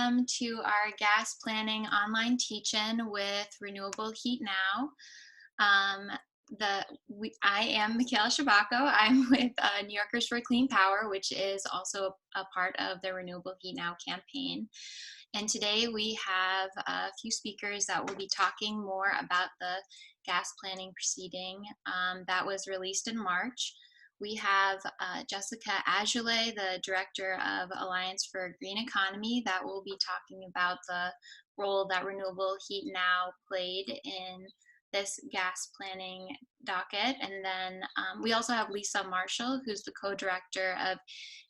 welcome to our gas planning online teach-in with Renewable Heat Now. I am Michaela Shabako. I'm with New Yorkers for Clean Power, which is also a part of the Renewable Heat Now campaign. And today we have a few speakers that will be talking more about the gas planning proceeding that was released in March. We have Jessica Azulay, the Director of Alliance for a Green Economy, that will be talking about the role that Renewable Heat Now played in this gas planning docket. And then we also have Lisa Marshall, who's the co-director of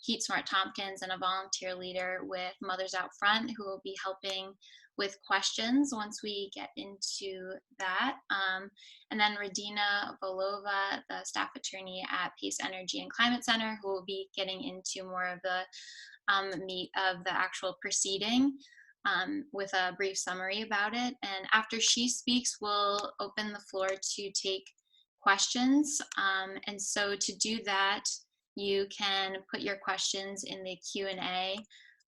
Heat Smart Tompkins and a volunteer leader with Mothers Out Front, who will be helping with questions once we get into that. And then Radina Volova, the staff attorney at Pace Energy and Climate Center, who will be getting into more of the meat of the actual proceeding with a brief summary about it. And after she speaks, we'll open the floor to take questions. And so to do that, you can put your questions in the Q&A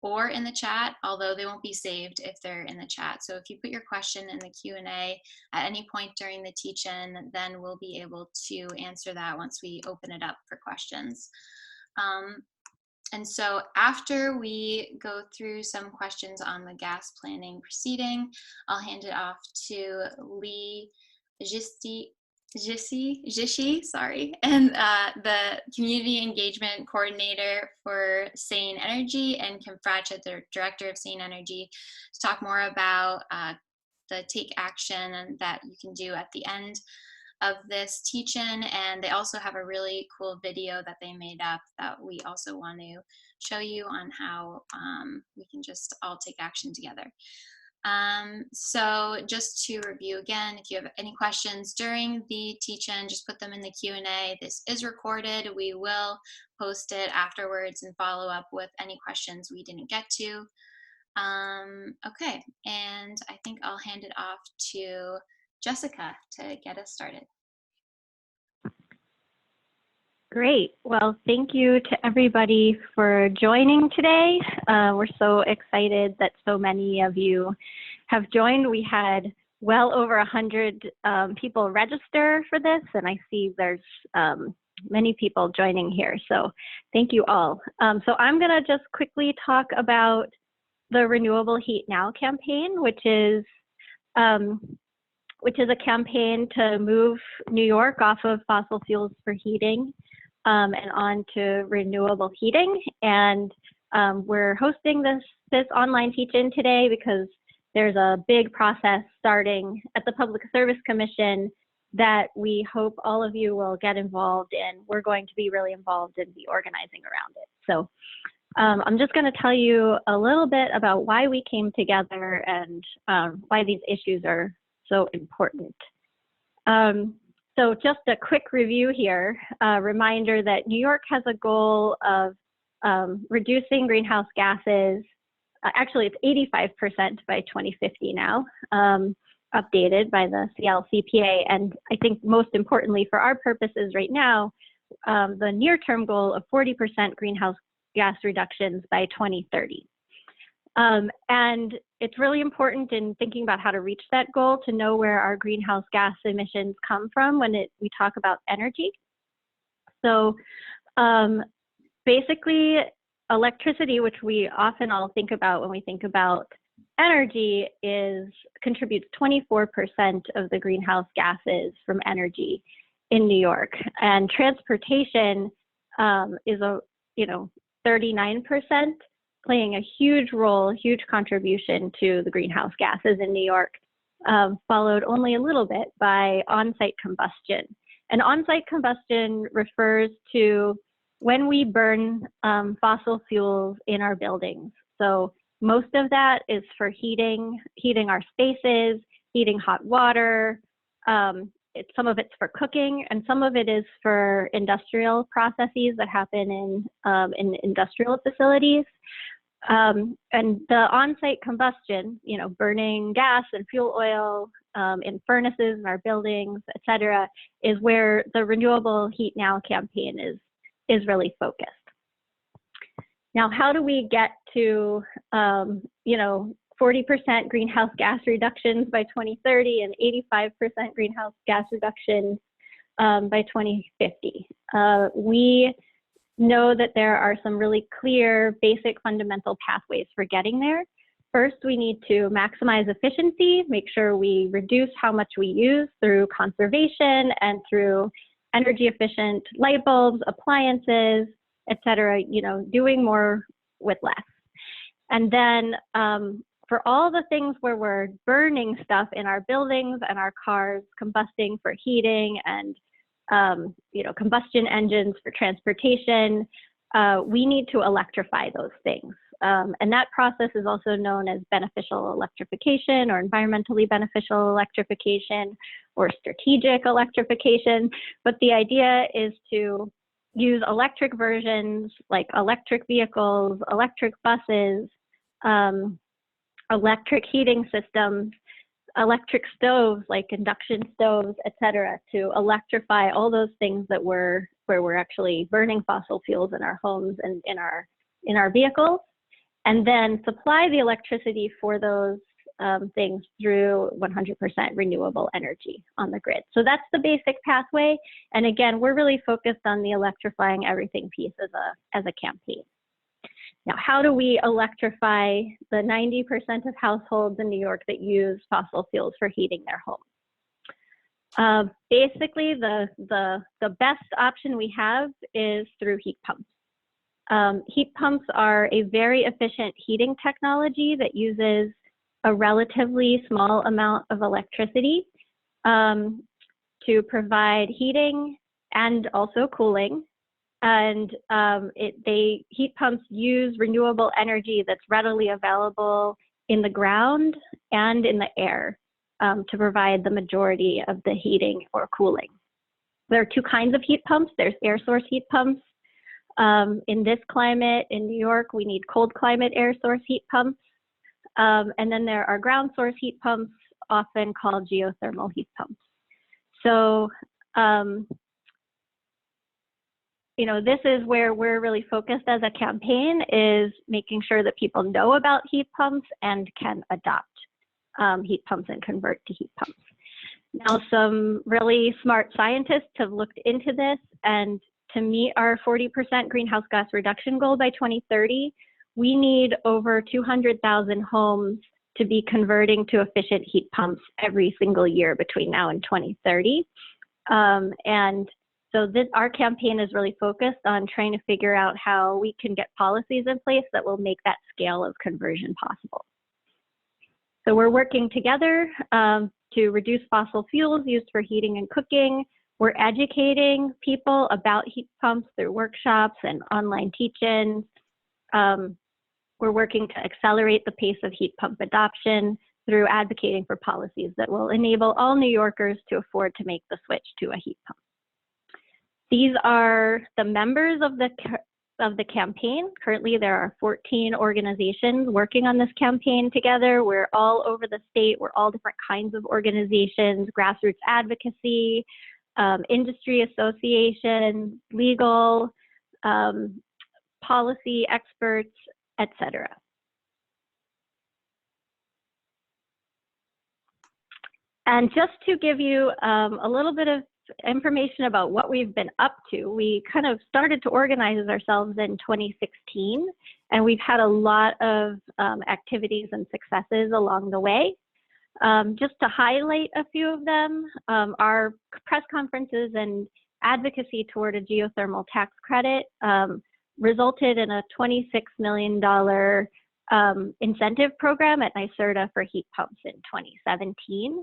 or in the chat, although they won't be saved if they're in the chat. So if you put your question in the Q&A at any point during the teach-in, then we'll be able to answer that once we open it up for questions. And so after we go through some questions on the gas planning proceeding, I'll hand it off to Lee Jishi, and the Community Engagement Coordinator for Sane Energy, and Kim Fratchett, the Director of Sane Energy, to talk more about the take action that you can do at the end of this teach-in. And they also have a really cool video that they made up that we also want to show you on how we can just all take action together. So just to review again, if you have any questions during the teach-in, just put them in the Q&A. This is recorded. We will post it afterwards and follow up with any questions we didn't get to. Okay, and I think I'll hand it off to Jessica to get us started. Great. Well, thank you to everybody for joining today. We're so excited that so many of you have joined. We had well over 100 people register for this, and I see there's many people joining here. So thank you all. So I'm going to just quickly talk about the Renewable Heat Now campaign, which is a campaign to move New York off of fossil fuels for heating and on to renewable heating. And we're hosting this online teach-in today because there's a big process starting at the Public Service Commission that we hope all of you will get involved in. We're going to be really involved in the organizing around it. So I'm just going to tell you a little bit about why we came together and why these issues are so important. So just a quick review here, reminder that New York has a goal of reducing greenhouse gases. Actually, it's 85% by 2050 now, updated by the CLCPA. And I think most importantly for our purposes right now, the near-term goal of 40% greenhouse gas reductions by 2030. And it's really important in thinking about how to reach that goal to know where our greenhouse gas emissions come from when we talk about energy. So basically, electricity, which we often all think about when we think about energy, contributes 24% of the greenhouse gases from energy in New York. And transportation is 39%. Playing a huge role, huge contribution to the greenhouse gases in New York, followed only a little bit by on-site combustion. And on-site combustion refers to when we burn fossil fuels in our buildings. So most of that is for heating our spaces, heating hot water. Some of it's for cooking, and some of it is for industrial processes that happen in industrial facilities. And the on-site combustion, burning gas and fuel oil in furnaces in our buildings, et cetera, is where the Renewable Heat Now campaign is really focused. Now, how do we get to, 40% greenhouse gas reductions by 2030 and 85% greenhouse gas reductions by 2050? We know that there are some really clear, basic, fundamental pathways for getting there. First, we need to maximize efficiency, make sure we reduce how much we use through conservation and through energy efficient light bulbs, appliances, et cetera, doing more with less. And then for all the things where we're burning stuff in our buildings and our cars, combusting for heating and combustion engines for transportation, we need to electrify those things. And that process is also known as beneficial electrification or environmentally beneficial electrification or strategic electrification. But the idea is to use electric versions like electric vehicles, electric buses, electric heating systems, electric stoves like induction stoves, et cetera, to electrify all those things that where we're actually burning fossil fuels in our homes and in our vehicles, and then supply the electricity for those things through 100% renewable energy on the grid. So that's the basic pathway. And again, we're really focused on the electrifying everything piece as a campaign. Now, how do we electrify the 90% of households in New York that use fossil fuels for heating their homes? Basically, the best option we have is through heat pumps. Heat pumps are a very efficient heating technology that uses a relatively small amount of electricity to provide heating and also cooling. And heat pumps use renewable energy that's readily available in the ground and in the air to provide the majority of the heating or cooling. There are two kinds of heat pumps. There's air source heat pumps. In this climate in New York, we need cold climate air source heat pumps. And then there are ground source heat pumps, often called geothermal heat pumps. So, this is where we're really focused as a campaign, is making sure that people know about heat pumps and can adopt heat pumps and convert to heat pumps. Now, some really smart scientists have looked into this, and to meet our 40% greenhouse gas reduction goal by 2030, we need over 200,000 homes to be converting to efficient heat pumps every single year between now and 2030. And so our campaign is really focused on trying to figure out how we can get policies in place that will make that scale of conversion possible. So we're working together to reduce fossil fuels used for heating and cooking. We're educating people about heat pumps through workshops and online teach-ins. We're working to accelerate the pace of heat pump adoption through advocating for policies that will enable all New Yorkers to afford to make the switch to a heat pump. These are the members of the campaign. Currently, there are 14 organizations working on this campaign together. We're all over the state. We're all different kinds of organizations: grassroots advocacy, industry associations, legal, policy experts, etc. And just to give you a little bit of information about what we've been up to, we kind of started to organize ourselves in 2016, and we've had a lot of activities and successes along the way. Just to highlight a few of them, our press conferences and advocacy toward a geothermal tax credit resulted in a $26 million incentive program at NYSERDA for heat pumps in 2017.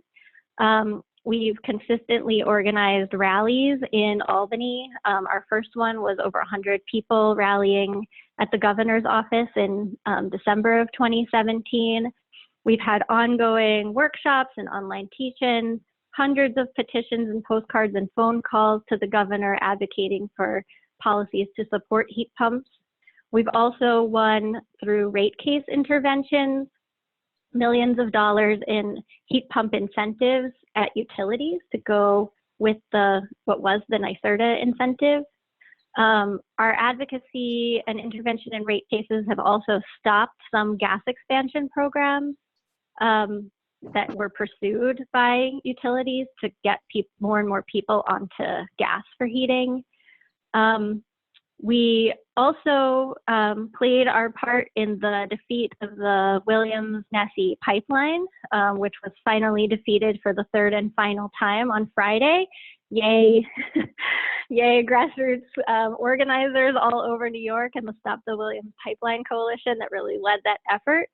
We've consistently organized rallies in Albany. Our first one was over 100 people rallying at the governor's office in December of 2017. We've had ongoing workshops and online teach-ins, hundreds of petitions and postcards and phone calls to the governor advocating for policies to support heat pumps. We've also won through rate case interventions millions of dollars in heat pump incentives at utilities to go with what was the NYSERDA incentive. Our advocacy and intervention in rate cases have also stopped some gas expansion programs that were pursued by utilities to get more and more people onto gas for heating. We also played our part in the defeat of the Williams-Nessie pipeline, which was finally defeated for the third and final time on Friday. Yay, yay, grassroots organizers all over New York and the Stop the Williams Pipeline Coalition that really led that effort.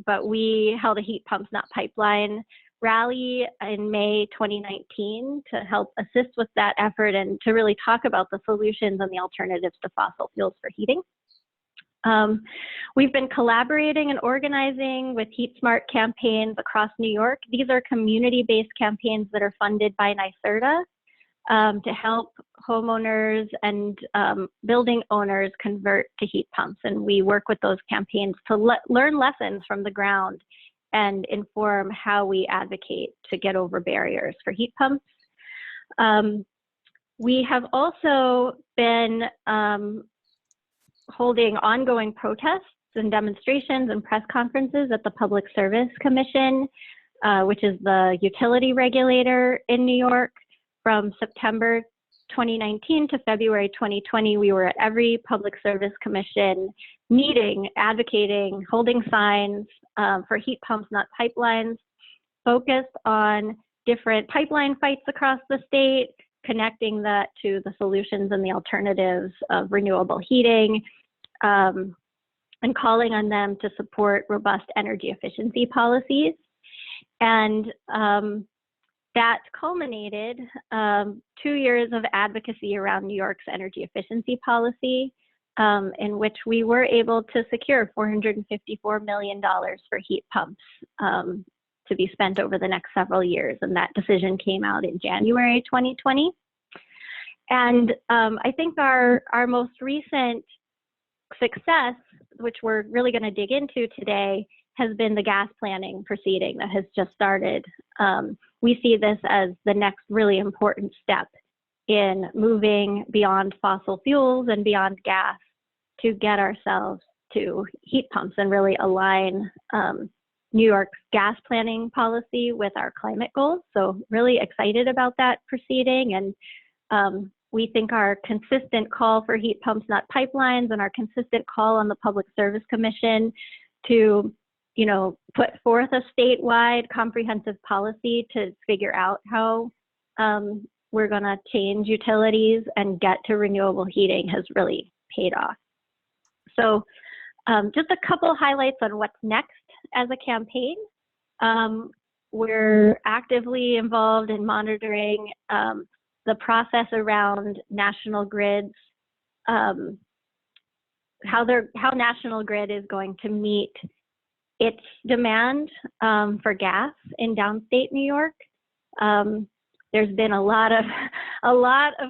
But we held a Heat Pumps Not Pipeline rally in May 2019 to help assist with that effort and to really talk about the solutions and the alternatives to fossil fuels for heating. We've been collaborating and organizing with Heat Smart campaigns across New York. These are community-based campaigns that are funded by NYSERDA to help homeowners and building owners convert to heat pumps. And we work with those campaigns to learn lessons from the ground and inform how we advocate to get over barriers for heat pumps. We have also been holding ongoing protests and demonstrations and press conferences at the Public Service Commission, which is the utility regulator in New York. From September 2019 to February 2020, we were at every Public Service Commission meeting, advocating, holding signs for heat pumps, not pipelines, focused on different pipeline fights across the state, connecting that to the solutions and the alternatives of renewable heating, and calling on them to support robust energy efficiency policies. And that culminated 2 years of advocacy around New York's energy efficiency policy, in which we were able to secure $454 million for heat pumps to be spent over the next several years. And that decision came out in January 2020. And I think our most recent success, which we're really going to dig into today, has been the gas planning proceeding that has just started. We see this as the next really important step in moving beyond fossil fuels and beyond gas to get ourselves to heat pumps and really align New York's gas planning policy with our climate goals. So really excited about that proceeding. And we think our consistent call for heat pumps, not pipelines, and our consistent call on the Public Service Commission to put forth a statewide comprehensive policy to figure out how we're going to change utilities and get to renewable heating has really paid off. So just a couple highlights on what's next as a campaign. We're actively involved in monitoring the process around National Grid's, how National Grid is going to meet its demand for gas in downstate New York. There's been a lot of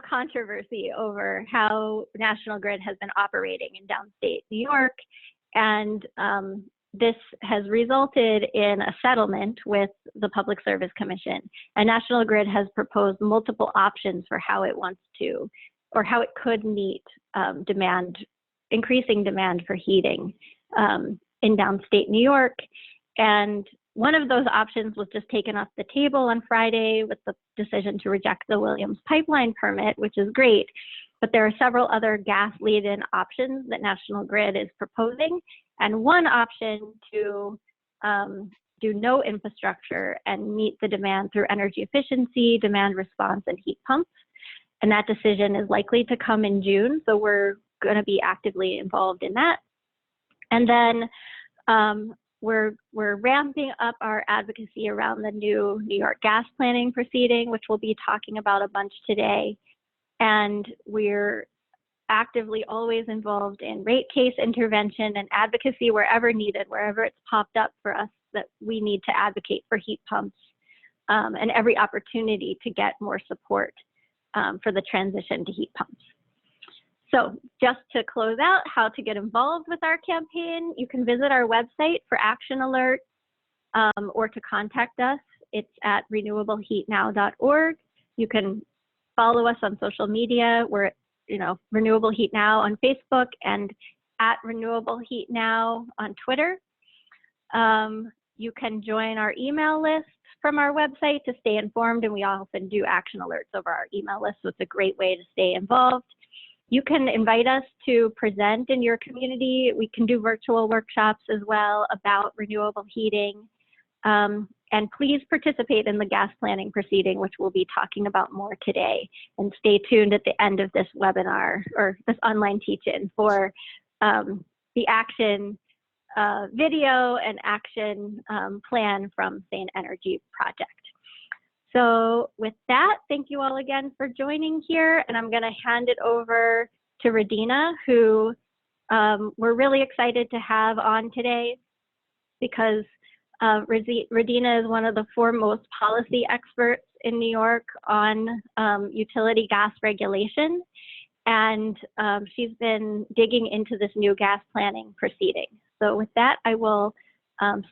controversy over how National Grid has been operating in downstate New York, and this has resulted in a settlement with the Public Service Commission. And National Grid has proposed multiple options for how it wants to, or how it could meet increasing demand for heating in downstate New York. And one of those options was just taken off the table on Friday with the decision to reject the Williams pipeline permit, which is great. But there are several other gas-laden options that National Grid is proposing. And one option to do no infrastructure and meet the demand through energy efficiency, demand response, and heat pumps. And that decision is likely to come in June. So we're going to be actively involved in that. And then we're ramping up our advocacy around the new New York gas planning proceeding, which we'll be talking about a bunch today. And we're actively always involved in rate case intervention and advocacy wherever needed, wherever it's popped up for us that we need to advocate for heat pumps, and every opportunity to get more support for the transition to heat pumps. So just to close out how to get involved with our campaign, you can visit our website for action alerts or to contact us. It's at renewableheatnow.org. You can follow us on social media. We're Renewable Heat Now on Facebook and at Renewable Heat Now on Twitter. You can join our email list from our website to stay informed, and we often do action alerts over our email list, so it's a great way to stay involved. You can invite us to present in your community. We can do virtual workshops as well about renewable heating. And please participate in the gas planning proceeding, which we'll be talking about more today. And stay tuned at the end of this webinar or this online teach-in for the action video and action plan from Sane Energy Project. So with that, thank you all again for joining here. And I'm going to hand it over to Radina, who we're really excited to have on today because Radina is one of the foremost policy experts in New York on utility gas regulation. And she's been digging into this new gas planning proceeding. So with that, I will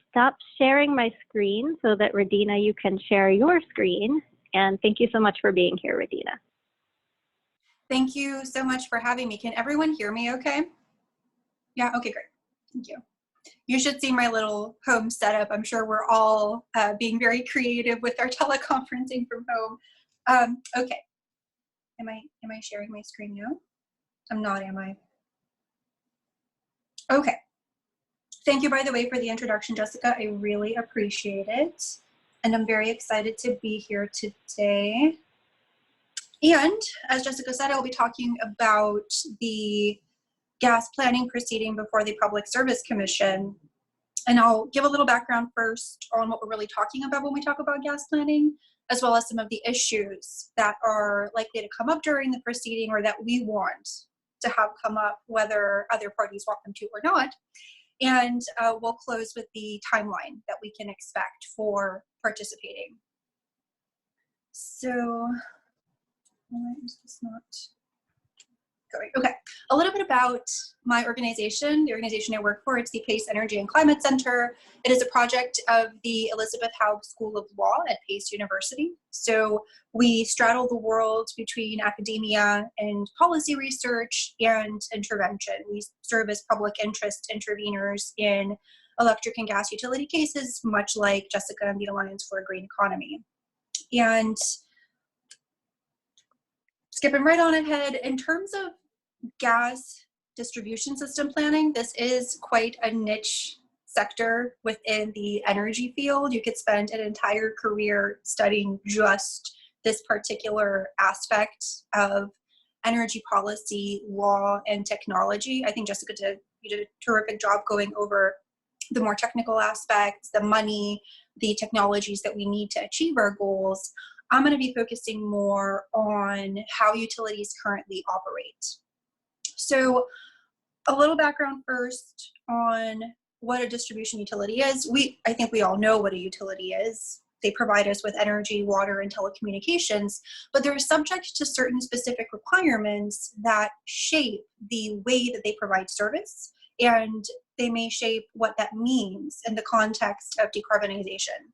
stop sharing my screen so that Radina, you can share your screen. And thank you so much for being here, Radina. Thank you so much for having me. Can everyone hear me okay? Yeah, okay, great. Thank you. You should see my little home setup. I'm sure we're all being very creative with our teleconferencing from home. Okay. Am I sharing my screen now? I'm not, am I? Okay. Thank you, by the way, for the introduction, Jessica. I really appreciate it. And I'm very excited to be here today. And as Jessica said, I'll be talking about the gas planning proceeding before the Public Service Commission. And I'll give a little background first on what we're really talking about when we talk about gas planning, as well as some of the issues that are likely to come up during the proceeding or that we want to have come up, whether other parties want them to or not. And we'll close with the timeline that we can expect for participating. So, why is this not going? Okay, a little bit about my organization, the organization I work for. It's the Pace Energy and Climate Center. It is a project of the Elizabeth Howe School of Law at Pace University. So we straddle the world between academia and policy research and intervention. We serve as public interest interveners in electric and gas utility cases, much like Jessica and the Alliance for a Green Economy. And skipping right on ahead, in terms of gas distribution system planning, this is quite a niche sector within the energy field. You could spend an entire career studying just this particular aspect of energy policy, law, and technology. I think Jessica you did a terrific job going over the more technical aspects, the money, the technologies that we need to achieve our goals. I'm going to be focusing more on how utilities currently operate. So a little background first on what a distribution utility is. I think we all know what a utility is. They provide us with energy, water, and telecommunications, but they're subject to certain specific requirements that shape the way that they provide service, and they may shape what that means in the context of decarbonization.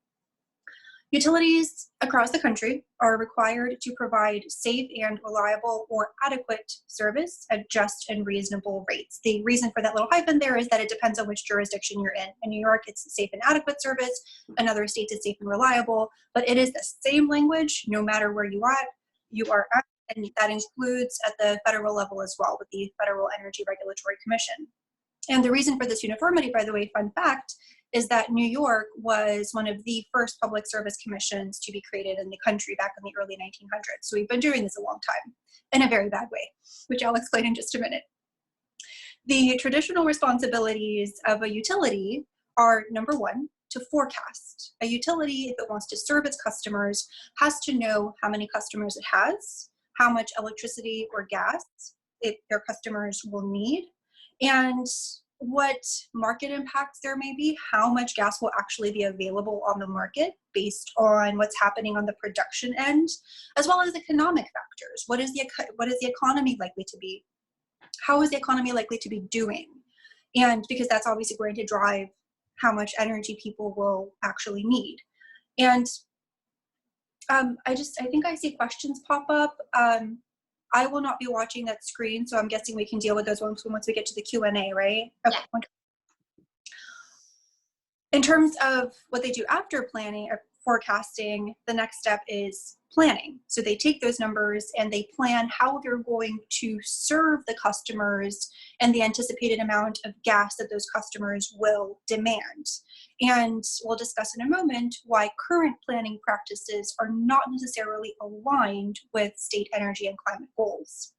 Utilities across the country are required to provide safe and reliable or adequate service at just and reasonable rates. The reason for that little hyphen there is that it depends on which jurisdiction you're in. In New York, it's safe and adequate service. In other states, it's safe and reliable. But it is the same language no matter where you are at, and that includes at the federal level as well with the Federal Energy Regulatory Commission. And the reason for this uniformity, by the way, fun fact, is that New York was one of the first public service commissions to be created in the country back in the early 1900s. So we've been doing this a long time in a very bad way, which I'll explain in just a minute. The traditional responsibilities of a utility are, number one, to forecast. A utility, if it wants to serve its customers, has to know how many customers it has, how much electricity or gas their customers will need, and what market impacts there may be, how much gas will actually be available on the market based on what's happening on the production end, as well as economic factors. What is the economy likely to be? How is the economy likely to be doing? And because that's obviously going to drive how much energy people will actually need. And I think I see questions pop up. I will not be watching that screen, so I'm guessing we can deal with those ones once we get to the Q&A, right? Okay. Yeah. In terms of what they do after planning or forecasting, the next step is planning. So they take those numbers and they plan how they're going to serve the customers and the anticipated amount of gas that those customers will demand. And we'll discuss in a moment why current planning practices are not necessarily aligned with state energy and climate goals.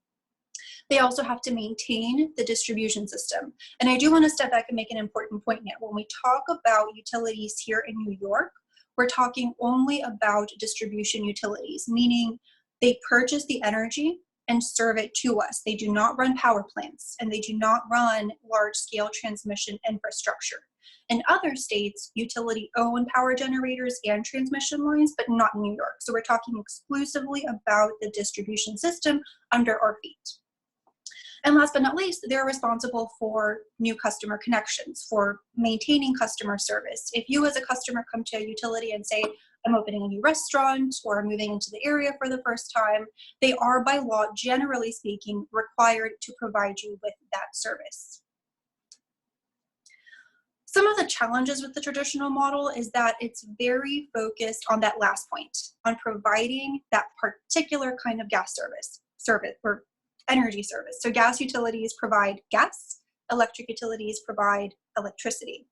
They also have to maintain the distribution system. And I do want to step back and make an important point now. When we talk about utilities here in New York, we're talking only about distribution utilities, meaning they purchase the energy and serve it to us. They do not run power plants, and they do not run large-scale transmission infrastructure. In other states, utility-owned power generators and transmission lines, but not in New York. So we're talking exclusively about the distribution system under our feet. And last but not least, they're responsible for new customer connections, for maintaining customer service. If you as a customer come to a utility and say, I'm opening a new restaurant or I'm moving into the area for the first time, they are by law, generally speaking, required to provide you with that service. Some of the challenges with the traditional model is that it's very focused on that last point, on providing that particular kind of gas service or energy service. So gas utilities provide gas, electric utilities provide electricity.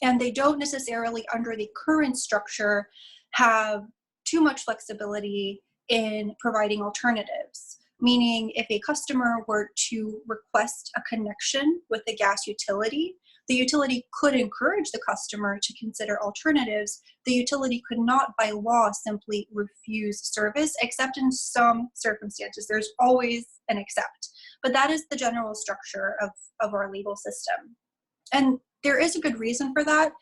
And they don't necessarily, under the current structure, have too much flexibility in providing alternatives. Meaning, if a customer were to request a connection with the gas utility, the utility could encourage the customer to consider alternatives. The utility could not, by law, simply refuse service, except in some circumstances. There's always an except. But that is the general structure of our legal system. And there is a good reason for that.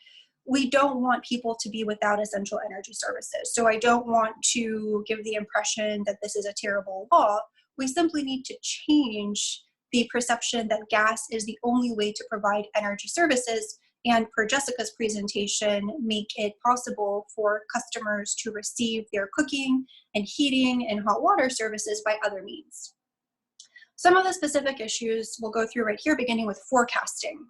We don't want people to be without essential energy services. So I don't want to give the impression that this is a terrible law. We simply need to change the perception that gas is the only way to provide energy services, and per Jessica's presentation, make it possible for customers to receive their cooking and heating and hot water services by other means. Some of the specific issues we'll go through right here, beginning with forecasting.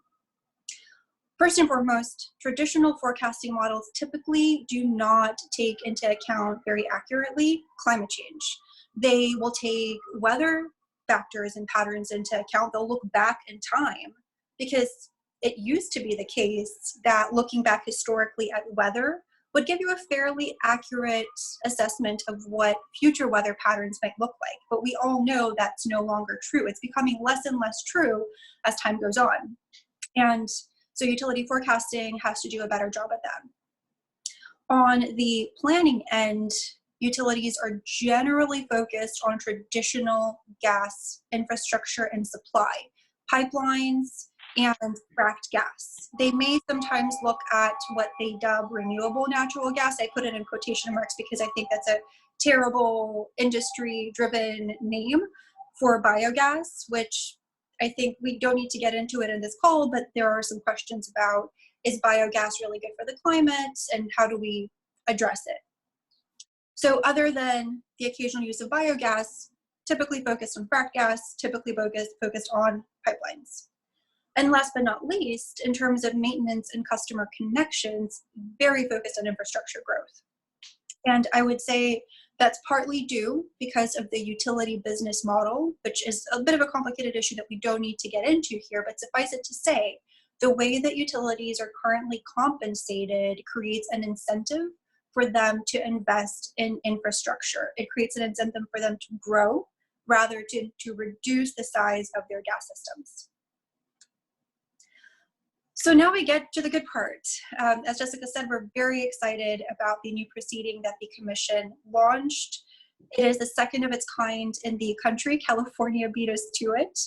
First and foremost, traditional forecasting models typically do not take into account very accurately climate change. They will take weather factors and patterns into account. They'll look back in time, because it used to be the case that looking back historically at weather would give you a fairly accurate assessment of what future weather patterns might look like. But we all know that's no longer true. It's becoming less and less true as time goes on. And so utility forecasting has to do a better job at that. On the planning end, utilities are generally focused on traditional gas infrastructure and supply, pipelines, and fracked gas. They may sometimes look at what they dub renewable natural gas. I put it in quotation marks because I think that's a terrible industry-driven name for biogas, which I think we don't need to get into it in this call, but there are some questions about, is biogas really good for the climate, and how do we address it? So other than the occasional use of biogas, typically focused on frack gas, typically focused on pipelines. And last but not least, in terms of maintenance and customer connections, very focused on infrastructure growth. And I would say that's partly due because of the utility business model, which is a bit of a complicated issue that we don't need to get into here, but suffice it to say, the way that utilities are currently compensated creates an incentive for them to invest in infrastructure. It creates an incentive for them to grow rather to reduce the size of their gas systems. So now we get to the good part. As Jessica said, we're very excited about the new proceeding that the Commission launched. It is the second of its kind in the country. California beat us to it.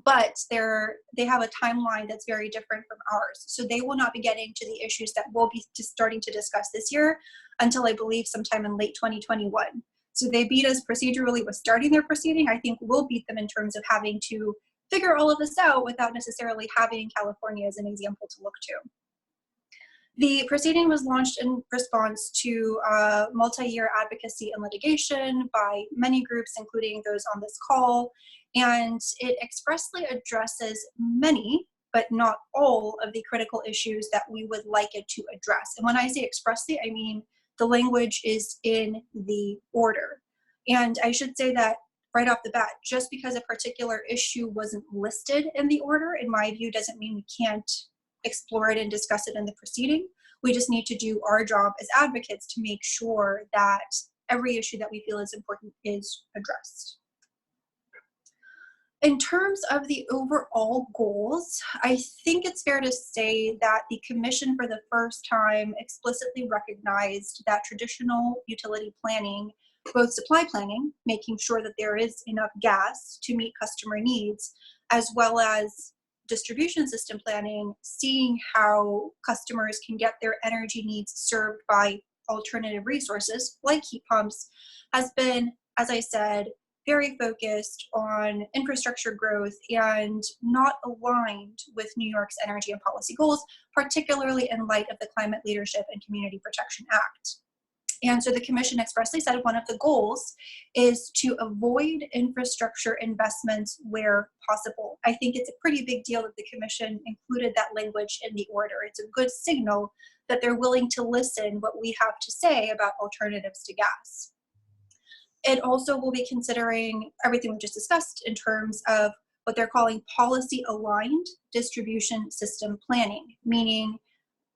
But they have a timeline that's very different from ours. So they will not be getting to the issues that we'll be starting to discuss this year until, I believe, sometime in late 2021. So they beat us procedurally with starting their proceeding. I think we'll beat them in terms of having to figure all of this out without necessarily having California as an example to look to. The proceeding was launched in response to multi-year advocacy and litigation by many groups, including those on this call, and it expressly addresses many, but not all, of the critical issues that we would like it to address. And when I say expressly, I mean the language is in the order. And I should say that right off the bat, just because a particular issue wasn't listed in the order, in my view, doesn't mean we can't explore it and discuss it in the proceeding. We just need to do our job as advocates to make sure that every issue that we feel is important is addressed. In terms of the overall goals, I think it's fair to say that the Commission for the first time explicitly recognized that traditional utility planning, both supply planning, making sure that there is enough gas to meet customer needs, as well as distribution system planning, seeing how customers can get their energy needs served by alternative resources like heat pumps, has been, as I said, very focused on infrastructure growth and not aligned with New York's energy and policy goals, particularly in light of the Climate Leadership and Community Protection Act. And so the Commission expressly said one of the goals is to avoid infrastructure investments where possible. I think it's a pretty big deal that the Commission included that language in the order. It's a good signal that they're willing to listen what we have to say about alternatives to gas. It also will be considering everything we just discussed in terms of what they're calling policy-aligned distribution system planning, meaning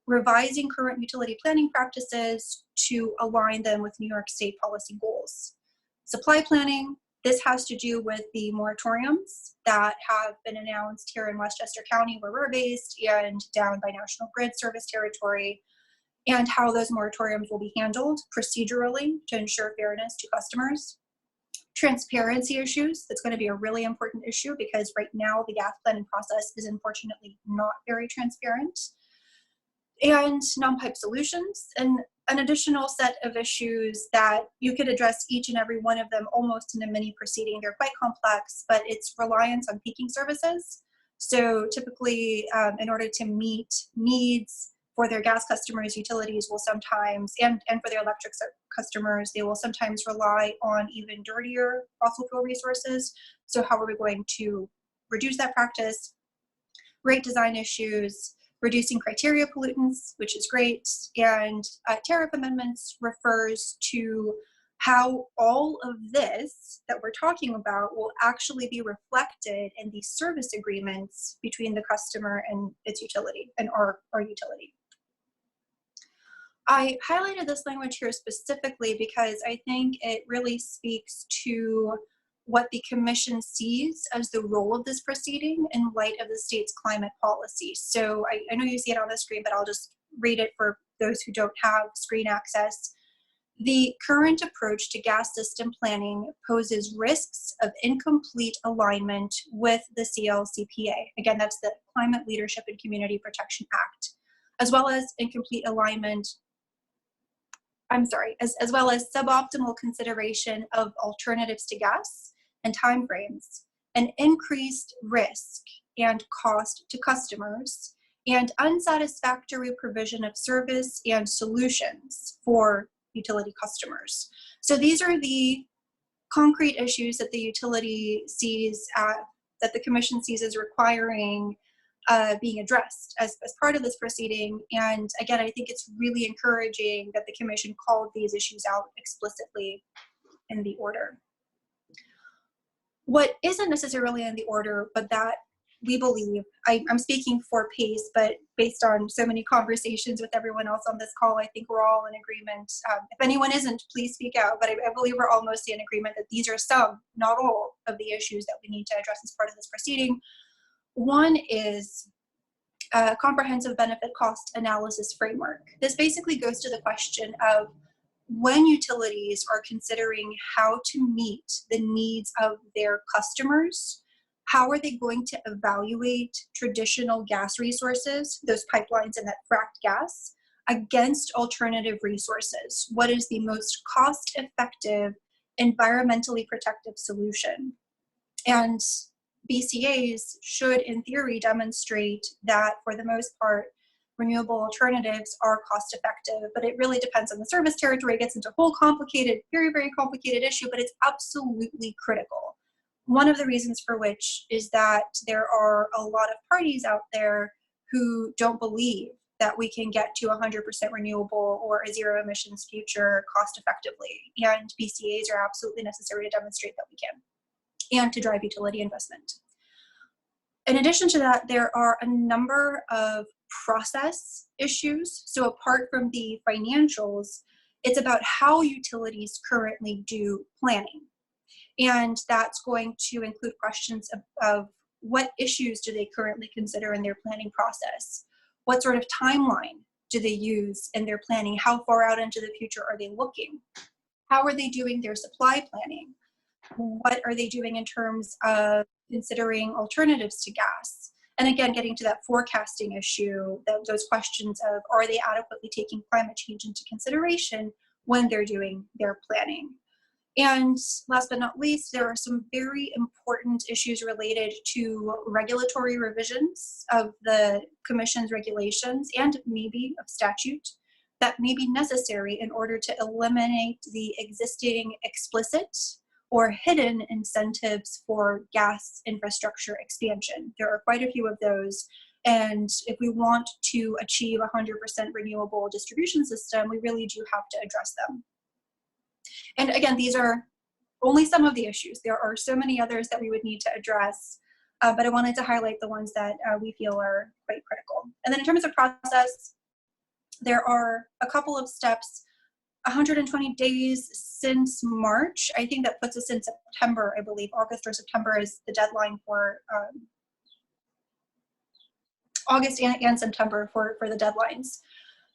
revising current utility planning practices to align them with New York State policy goals. Supply planning, this has to do with the moratoriums that have been announced here in Westchester County where we're based and down by National Grid service territory, and how those moratoriums will be handled procedurally to ensure fairness to customers. Transparency issues, that's going to be a really important issue because right now the gas planning process is unfortunately not very transparent. And non-pipe solutions, and an additional set of issues that you could address each and every one of them almost in a mini proceeding. They're quite complex, but it's reliance on peaking services. So typically, in order to meet needs for their gas customers, utilities will sometimes, and for their electric customers, they will sometimes rely on even dirtier fossil fuel resources. So how are we going to reduce that practice? Rate design issues, reducing criteria pollutants, which is great, and tariff amendments refers to how all of this that we're talking about will actually be reflected in the service agreements between the customer and its utility, and our utility. I highlighted this language here specifically because I think it really speaks to what the Commission sees as the role of this proceeding in light of the state's climate policy. So I know you see it on the screen, but I'll just read it for those who don't have screen access. The current approach to gas system planning poses risks of incomplete alignment with the CLCPA. Again, that's the Climate Leadership and Community Protection Act, as well as incomplete alignment, as well as suboptimal consideration of alternatives to gas and timeframes, an increased risk and cost to customers, and unsatisfactory provision of service and solutions for utility customers. So these are the concrete issues that the utility sees, that the Commission sees as requiring being addressed as part of this proceeding. And again, I think it's really encouraging that the Commission called these issues out explicitly in the order. What isn't necessarily in the order, but that we believe, I'm speaking for PACE, but based on so many conversations with everyone else on this call, I think we're all in agreement. If anyone isn't, please speak out, but I believe we're all mostly in agreement that these are some, not all, of the issues that we need to address as part of this proceeding. One is a comprehensive benefit cost analysis framework. This basically goes to the question of when utilities are considering how to meet the needs of their customers, how are they going to evaluate traditional gas resources, those pipelines and that fracked gas, against alternative resources? What is the most cost-effective, environmentally protective solution? And BCAs should, in theory, demonstrate that, for the most part, renewable alternatives are cost effective, but it really depends on the service territory. It gets into a whole complicated, very, very complicated issue, but it's absolutely critical. One of the reasons for which is that there are a lot of parties out there who don't believe that we can get to 100% renewable or a zero emissions future cost effectively. And BCAs are absolutely necessary to demonstrate that we can, and to drive utility investment. In addition to that, there are a number of process issues. So apart from the financials, it's about how utilities currently do planning. And that's going to include questions of what issues do they currently consider in their planning process? What sort of timeline do they use in their planning? How far out into the future are they looking? How are they doing their supply planning? What are they doing in terms of considering alternatives to gas? And again, getting to that forecasting issue, those questions of, are they adequately taking climate change into consideration when they're doing their planning? And last but not least, there are some very important issues related to regulatory revisions of the Commission's regulations and maybe of statute that may be necessary in order to eliminate the existing explicit or hidden incentives for gas infrastructure expansion. There are quite a few of those. And if we want to achieve 100% renewable distribution system, we really do have to address them. And again, these are only some of the issues. There are so many others that we would need to address, but I wanted to highlight the ones that we feel are quite critical. And then in terms of process, there are a couple of steps. 120 days since March. I think that puts us in September, I believe. August or September is the deadline for August and September for the deadlines.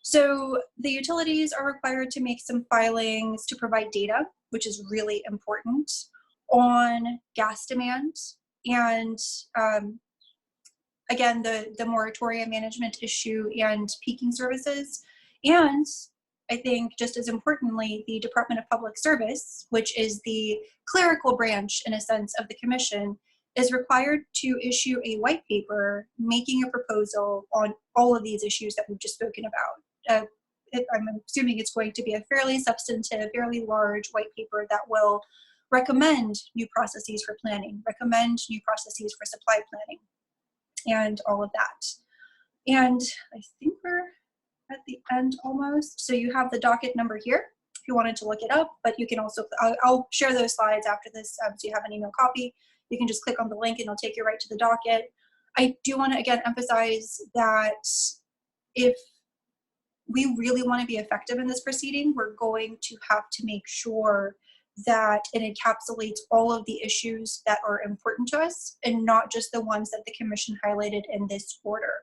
So the utilities are required to make some filings to provide data, which is really important, on gas demand and again, the moratorium management issue and peaking services. And I think just as importantly, the Department of Public Service, which is the clerical branch in a sense of the Commission, is required to issue a white paper making a proposal on all of these issues that we've just spoken about. I'm assuming it's going to be a fairly substantive, fairly large white paper that will recommend new processes for planning, recommend new processes for supply planning, and all of that. And I think we're at the end almost. So you have the docket number here if you wanted to look it up, but you can also, I'll share those slides after this so you have an email copy. You can just click on the link and it'll take you right to the docket. I do want to again emphasize that if we really want to be effective in this proceeding, we're going to have to make sure that it encapsulates all of the issues that are important to us and not just the ones that the Commission highlighted in this order.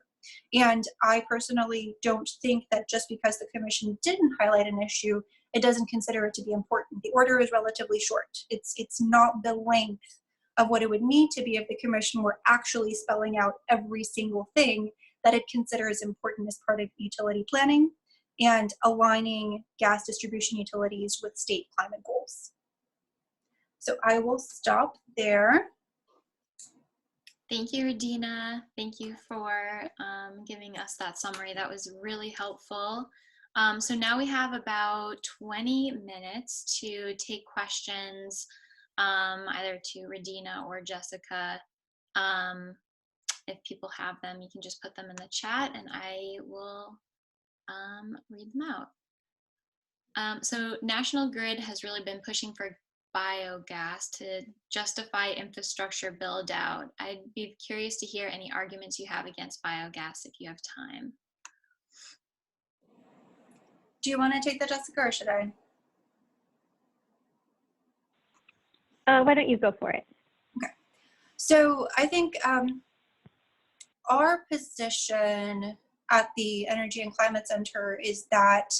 And I personally don't think that just because the Commission didn't highlight an issue, it doesn't consider it to be important. The order is relatively short. It's not the length of what it would need to be if the Commission were actually spelling out every single thing that it considers important as part of utility planning and aligning gas distribution utilities with state climate goals. So I will stop there. Thank you, Radina. Thank you for giving us that summary. That was really helpful. So now we have about 20 minutes to take questions either to Radina or Jessica. If people have them, you can just put them in the chat and I will read them out. So National Grid has really been pushing for biogas to justify infrastructure build out. I'd be curious to hear any arguments you have against biogas if you have time. Do you want to take that, Jessica, or should I? Why don't you go for it? Okay. So I think our position at the Energy and Climate Center is that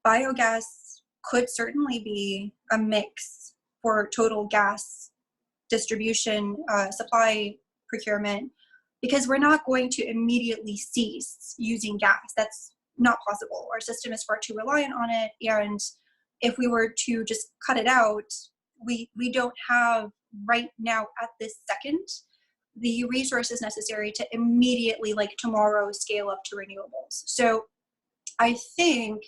biogas could certainly be a mix for total gas distribution supply procurement, because we're not going to immediately cease using gas. That's not possible. Our system is far too reliant on it, and if we were to just cut it out, we don't have right now at this second the resources necessary to immediately, like tomorrow, scale up to renewables. So I think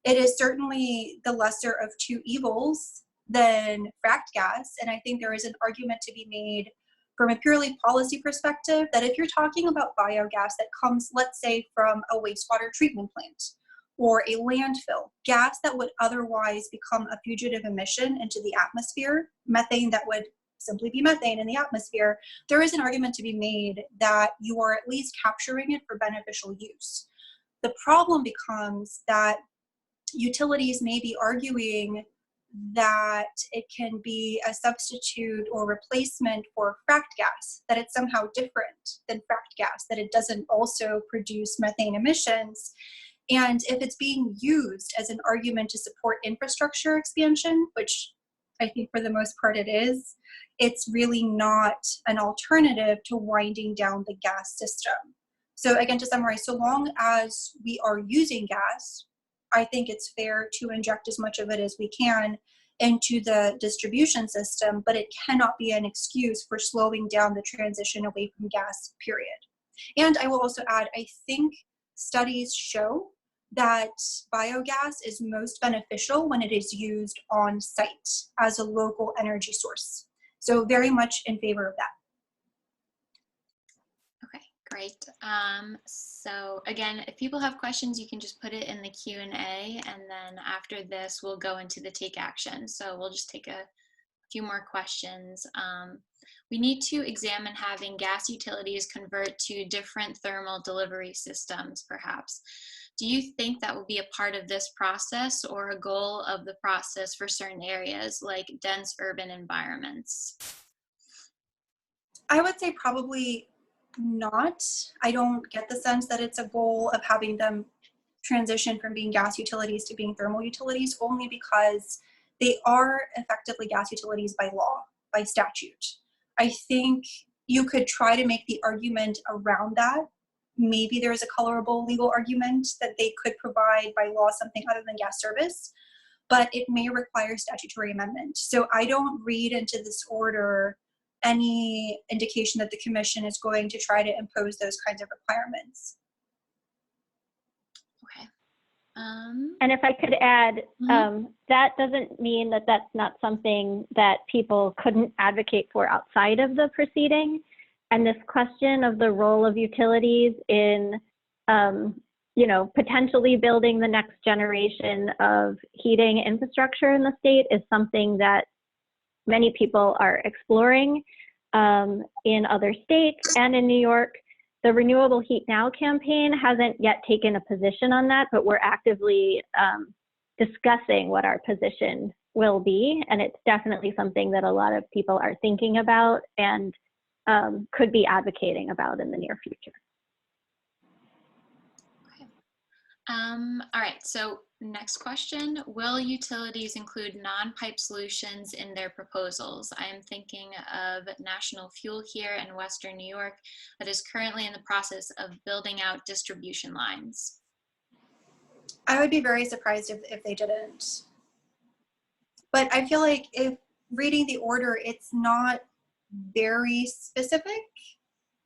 it is certainly the lesser of two evils than fracked gas. And I think there is an argument to be made from a purely policy perspective that if you're talking about biogas that comes, let's say, from a wastewater treatment plant or a landfill, gas that would otherwise become a fugitive emission into the atmosphere, methane that would simply be methane in the atmosphere, there is an argument to be made that you are at least capturing it for beneficial use. The problem becomes that utilities may be arguing that it can be a substitute or replacement for fracked gas, that it's somehow different than fracked gas, that it doesn't also produce methane emissions. And if it's being used as an argument to support infrastructure expansion, which I think for the most part it is, it's really not an alternative to winding down the gas system. So again, to summarize, so long as we are using gas, I think it's fair to inject as much of it as we can into the distribution system, but it cannot be an excuse for slowing down the transition away from gas, period. And I will also add, I think studies show that biogas is most beneficial when it is used on site as a local energy source. So very much in favor of that. Okay, great. So again, if people have questions, you can just put it in the Q&A, and then after this, we'll go into the take action. So we'll just take a few more questions. We need to examine having gas utilities convert to different thermal delivery systems, perhaps. Do you think that will be a part of this process or a goal of the process for certain areas like dense urban environments? I would say probably not. I don't get the sense that it's a goal of having them transition from being gas utilities to being thermal utilities, only because they are effectively gas utilities by law, by statute. I think you could try to make the argument around that. Maybe there's a colorable legal argument that they could provide by law something other than gas service, but it may require statutory amendment. So I don't read into this order any indication that the commission is going to try to impose those kinds of requirements. Okay. And if I could add, that doesn't mean that that's not something that people couldn't advocate for outside of the proceeding. And this question of the role of utilities in, potentially building the next generation of heating infrastructure in the state is something that many people are exploring in other states and in New York. The Renewable Heat Now campaign hasn't yet taken a position on that, but we're actively discussing what our position will be. And it's definitely something that a lot of people are thinking about and could be advocating about in the near future. Okay. All right, so next question. Will utilities include non-pipe solutions in their proposals? I am thinking of National Fuel here in Western New York that is currently in the process of building out distribution lines. I would be very surprised if they didn't. But I feel like if reading the order, it's not very specific.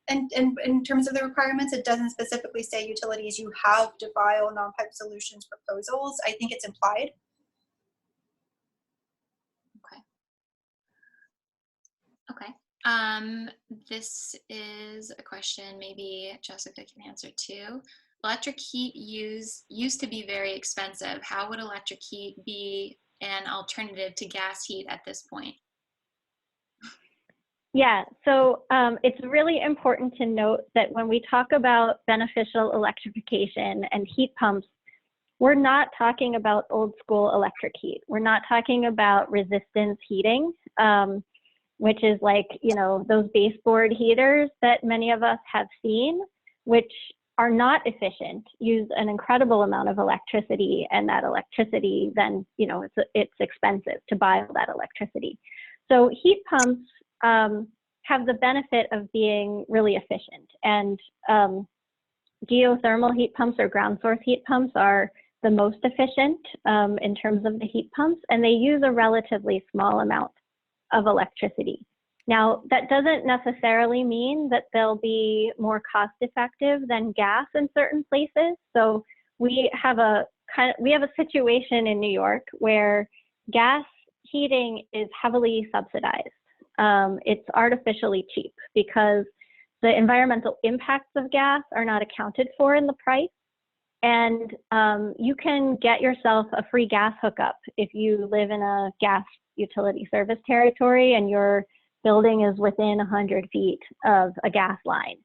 And in terms of the requirements, it doesn't specifically say utilities, you have to file non-pipe solutions proposals. I think it's implied. Okay. This is a question maybe Jessica can answer too. Electric heat used to be very expensive. How would electric heat be an alternative to gas heat at this point? Yeah, so it's really important to note that when we talk about beneficial electrification and heat pumps, we're not talking about old school electric heat. We're not talking about resistance heating, which is like, those baseboard heaters that many of us have seen, which are not efficient, use an incredible amount of electricity, and that electricity then, it's expensive to buy all that electricity. So heat pumps have the benefit of being really efficient, and geothermal heat pumps or ground source heat pumps are the most efficient in terms of the heat pumps, and they use a relatively small amount of electricity. Now, that doesn't necessarily mean that they'll be more cost effective than gas in certain places. So we have a situation in New York where gas heating is heavily subsidized. It's artificially cheap because the environmental impacts of gas are not accounted for in the price. And you can get yourself a free gas hookup if you live in a gas utility service territory and your building is within 100 feet of a gas line.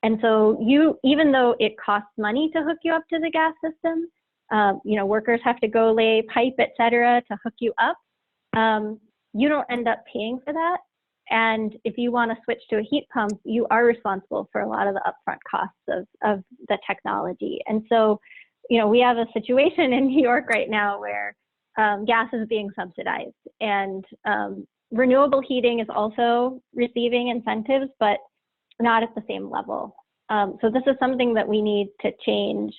And so even though it costs money to hook you up to the gas system, workers have to go lay pipe, et cetera, to hook you up. You don't end up paying for that. And if you want to switch to a heat pump, you are responsible for a lot of the upfront costs of the technology. And so, we have a situation in New York right now where gas is being subsidized, and renewable heating is also receiving incentives, but not at the same level. So this is something that we need to change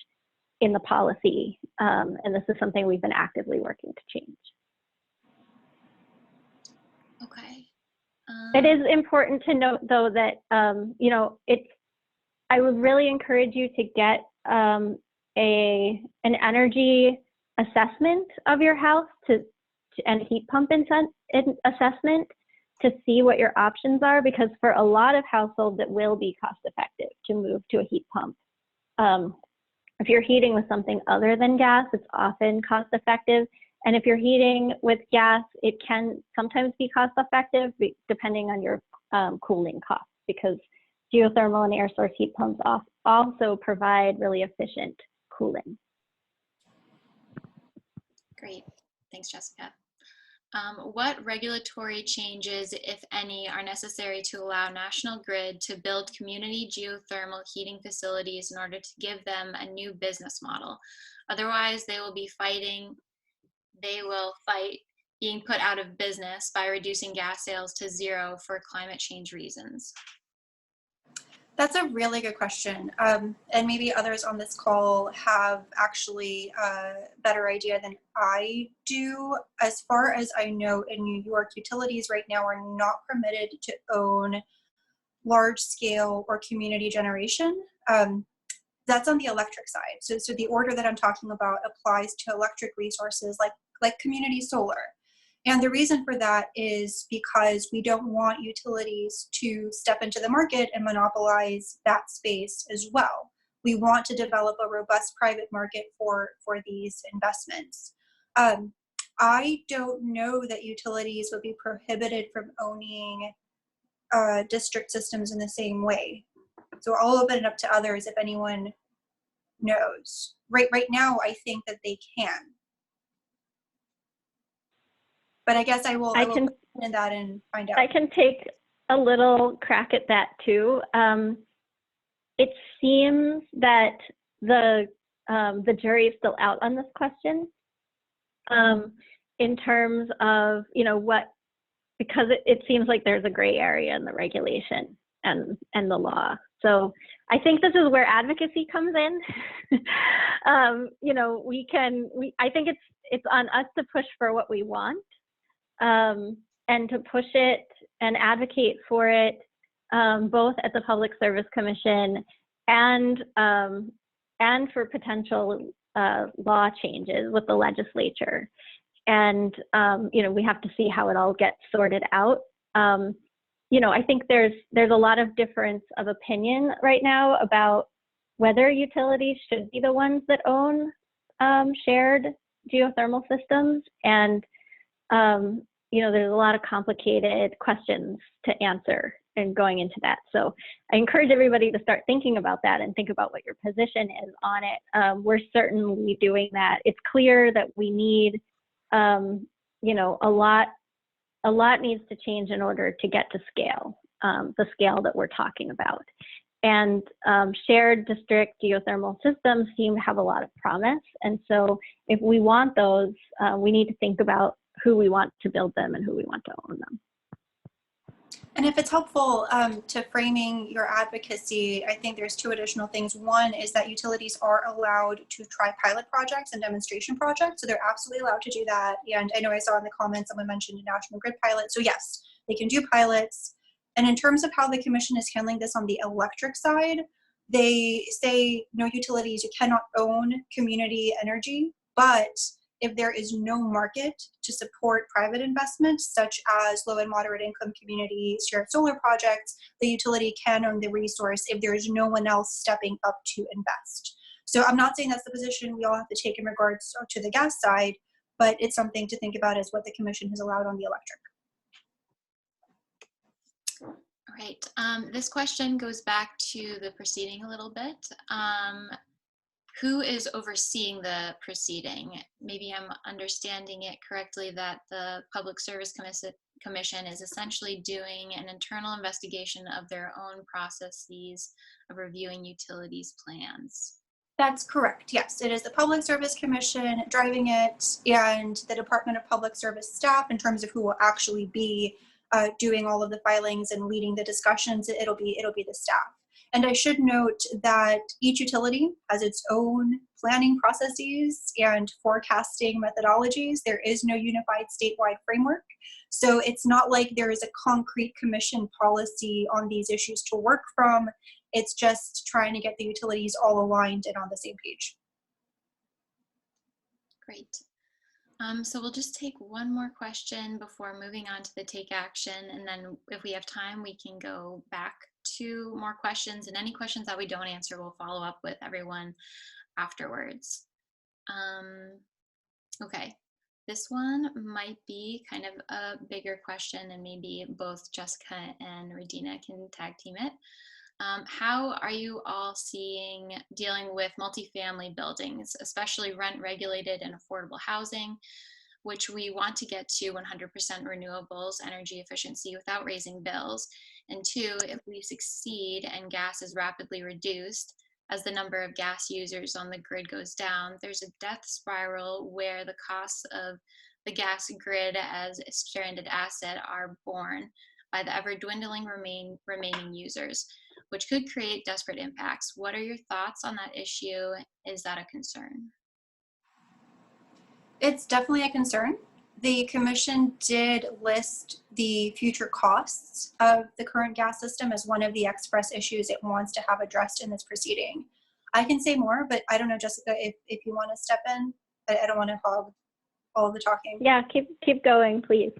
in the policy, and this is something we've been actively working to change. Okay. It is important to note, though, that I would really encourage you to get an energy assessment of your house and heat pump assessment to see what your options are, because for a lot of households it will be cost effective to move to a heat pump. If you're heating with something other than gas, it's often cost effective. And if you're heating with gas, it can sometimes be cost effective depending on your cooling costs, because geothermal and air source heat pumps also provide really efficient cooling. Great. Thanks, Jessica. What regulatory changes, if any, are necessary to allow National Grid to build community geothermal heating facilities in order to give them a new business model? Otherwise, they will fight being put out of business by reducing gas sales to zero for climate change reasons. That's a really good question. And maybe others on this call have actually a better idea than I do. As far as I know, in New York, utilities right now are not permitted to own large scale or community generation. That's on the electric side. So the order that I'm talking about applies to electric resources like community solar. And the reason for that is because we don't want utilities to step into the market and monopolize that space as well. We want to develop a robust private market for these investments. I don't know that utilities would be prohibited from owning district systems in the same way. So I'll open it up to others if anyone knows. Right now, I think that they can. But I guess I will put in that and find out. I can take a little crack at that too. It seems that the jury is still out on this question in terms of because it seems like there's a gray area in the regulation and the law. So I think this is where advocacy comes in. I think it's on us to push for what we want. And to push it and advocate for it, both at the Public Service Commission and for potential law changes with the legislature. And we have to see how it all gets sorted out. I think there's a lot of difference of opinion right now about whether utilities should be the ones that own shared geothermal systems, and there's a lot of complicated questions to answer and going into that. So I encourage everybody to start thinking about that and think about what your position is on it. We're certainly doing that. It's clear that we need, a lot needs to change in order to get to scale, the scale that we're talking about. And shared district geothermal systems seem to have a lot of promise. And so if we want those, we need to think about who we want to build them and who we want to own them. And if it's helpful to framing your advocacy, I think there's two additional things. One is that utilities are allowed to try pilot projects and demonstration projects. So they're absolutely allowed to do that. And I know I saw in the comments someone mentioned a National Grid pilot. So yes, they can do pilots. And in terms of how the commission is handling this on the electric side, they say no utilities, you cannot own community energy, but if there is no market to support private investments, such as low and moderate income community shared solar projects, the utility can own the resource if there is no one else stepping up to invest. So I'm not saying that's the position we all have to take in regards to the gas side, but it's something to think about as what the commission has allowed on the electric. All right. This question goes back to the proceeding a little bit. Who is overseeing the proceeding? Maybe I'm understanding it correctly that the Public Service Commission is essentially doing an internal investigation of their own processes of reviewing utilities plans. That's correct. Yes, it is the Public Service Commission driving it, and the Department of Public Service staff in terms of who will actually be doing all of the filings and leading the discussions. It'll be the staff. And I should note that each utility has its own planning processes and forecasting methodologies. There is no unified statewide framework. So it's not like there is a concrete commission policy on these issues to work from. It's just trying to get the utilities all aligned and on the same page. Great. So we'll just take one more question before moving on to the take action. And then if we have time, we can go back to more questions, and any questions that we don't answer, we'll follow up with everyone afterwards. Okay, this one might be kind of a bigger question, and maybe both Jessica and Regina can tag team it. How are you all dealing with multifamily buildings, especially rent regulated and affordable housing, which we want to get to 100% renewables energy efficiency without raising bills? And two, if we succeed and gas is rapidly reduced as the number of gas users on the grid goes down, there's a death spiral where the costs of the gas grid as a stranded asset are borne by the ever dwindling remaining users, which could create desperate impacts. What are your thoughts on that issue? Is that a concern? It's definitely a concern. The commission did list the future costs of the current gas system as one of the express issues it wants to have addressed in this proceeding. I can say more, but I don't know, Jessica, if you want to step in. I don't want to hog all of the talking. Yeah, keep going, please.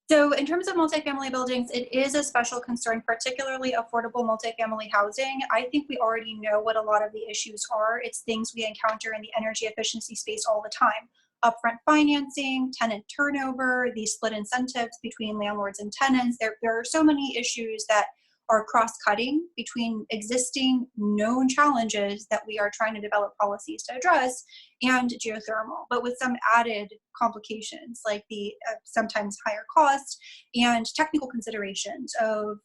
So in terms of multifamily buildings, it is a special concern, particularly affordable multifamily housing. I think we already know what a lot of the issues are. It's things we encounter in the energy efficiency space all the time. Upfront financing, tenant turnover, the split incentives between landlords and tenants. There are so many issues that are cross-cutting between existing known challenges that we are trying to develop policies to address and geothermal, but with some added complications like the sometimes higher cost and technical considerations of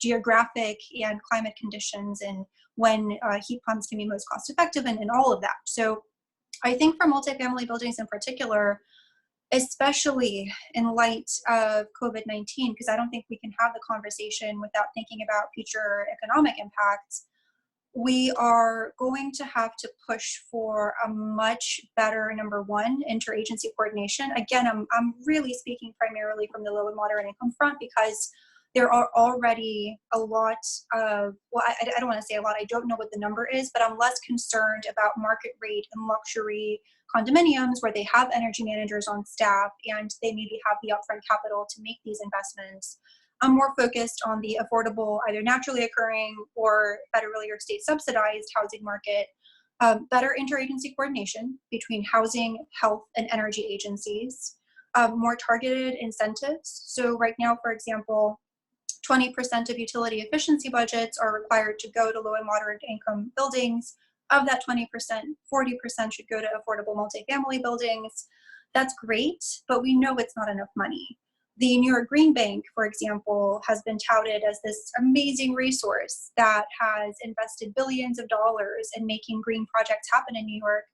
geographic and climate conditions and when heat pumps can be most cost effective and all of that. So I think for multifamily buildings in particular, especially in light of COVID-19, because I don't think we can have the conversation without thinking about future economic impacts, we are going to have to push for a much better, number one, interagency coordination. Again, I'm really speaking primarily from the low and moderate income front because there are already a lot of, well, I don't want to say a lot, I don't know what the number is, but I'm less concerned about market rate and luxury condominiums where they have energy managers on staff and they maybe have the upfront capital to make these investments. I'm more focused on the affordable, either naturally occurring or federally or state subsidized housing market, better interagency coordination between housing, health, and energy agencies, more targeted incentives. So right now, for example, 20% of utility efficiency budgets are required to go to low and moderate income buildings. Of that 20%, 40% should go to affordable multifamily buildings. That's great, but we know it's not enough money. The New York Green Bank, for example, has been touted as this amazing resource that has invested billions of dollars in making green projects happen in New York.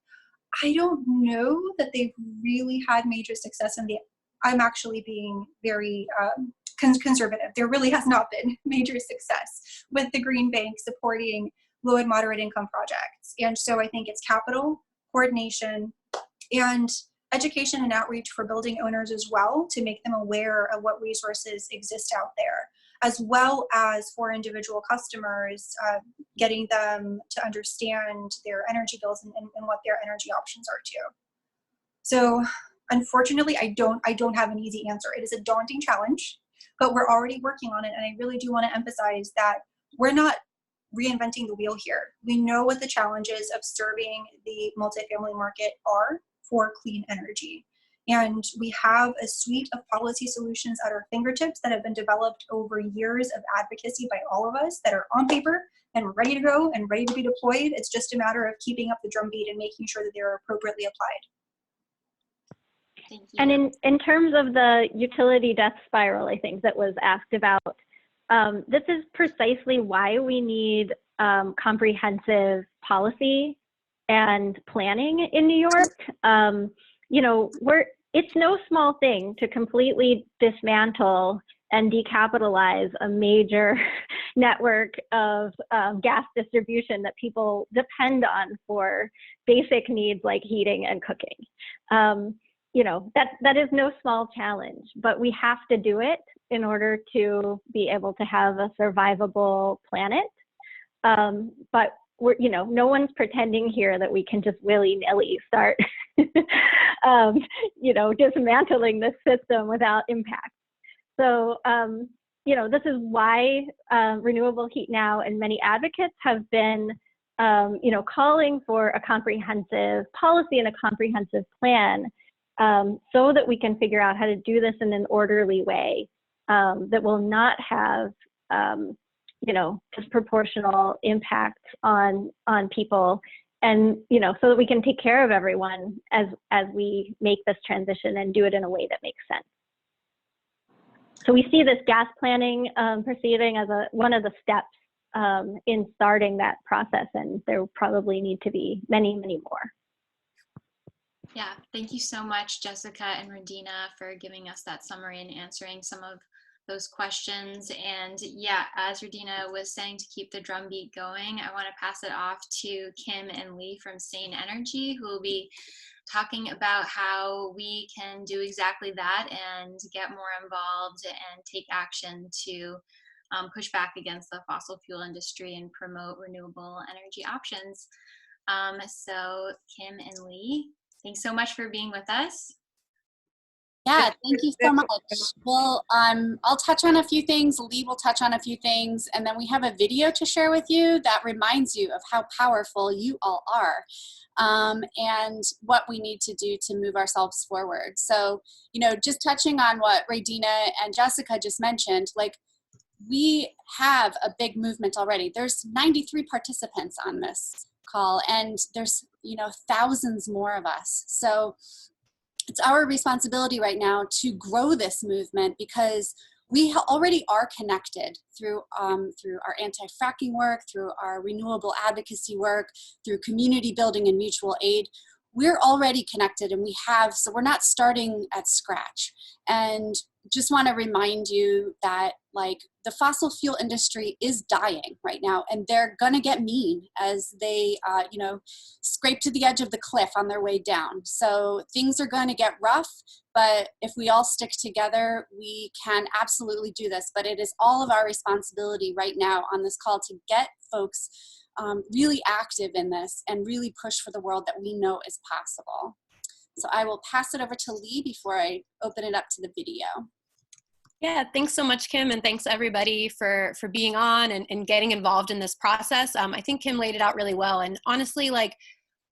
I don't know that they've really had major success in I'm actually being very conservative. There really has not been major success with the Green Bank supporting low and moderate income projects. And so I think it's capital, coordination, and education and outreach for building owners as well to make them aware of what resources exist out there. as well as for individual customers, getting them to understand their energy bills and what their energy options are too. So unfortunately, I don't have an easy answer. It is a daunting challenge, but we're already working on it. And I really do want to emphasize that we're not reinventing the wheel here. We know what the challenges of serving the multifamily market are for clean energy. And we have a suite of policy solutions at our fingertips that have been developed over years of advocacy by all of us that are on paper and ready to go and ready to be deployed. It's just a matter of keeping up the drumbeat and making sure that they're appropriately applied. Thank you. And in terms of the utility death spiral, I think that was asked about, this is precisely why we need comprehensive policy and planning in New York. You know, it's no small thing to completely dismantle and decapitalize a major network of gas distribution that people depend on for basic needs like heating and cooking. You know, that is no small challenge, but we have to do it in order to be able to have a survivable planet. But we're, you know, no one's pretending here that we can just willy-nilly start, you know, dismantling this system without impact. So, you know, this is why Renewable Heat Now and many advocates have been, you know, calling for a comprehensive policy and a comprehensive plan, so that we can figure out how to do this in an orderly way that will not have, you know, disproportional impact on people, and, you know, so that we can take care of everyone as we make this transition and do it in a way that makes sense. So we see this gas planning proceeding as one of the steps in starting that process, and there will probably need to be many, many more. Yeah, thank you so much, Jessica and Radina, for giving us that summary and answering some of those questions. And yeah, as Radina was saying, to keep the drumbeat going, I want to pass it off to Kim and Lee from Sane Energy, who will be talking about how we can do exactly that and get more involved and take action to push back against the fossil fuel industry and promote renewable energy options. So Kim and Lee, thanks so much for being with us. Yeah, thank you so much. Well, I'll touch on a few things, Lee will touch on a few things, and then we have a video to share with you that reminds you of how powerful you all are, and what we need to do to move ourselves forward. So, you know, just touching on what Radina and Jessica just mentioned, like, we have a big movement already. There's 93 participants on this call, and there's, you know, thousands more of us. So it's our responsibility right now to grow this movement, because we already are connected through our anti-fracking work, through our renewable advocacy work, through community building and mutual aid. We're already connected, and so we're not starting at scratch. And just want to remind you that, like, the fossil fuel industry is dying right now, and they're going to get mean as they, you know, scrape to the edge of the cliff on their way down. So things are going to get rough, but if we all stick together, we can absolutely do this. But it is all of our responsibility right now on this call to get folks really active in this and really push for the world that we know is possible. So I will pass it over to Lee before I open it up to the video. Yeah, thanks so much, Kim, and thanks everybody for being on and getting involved in this process. I think Kim laid it out really well, and honestly, like,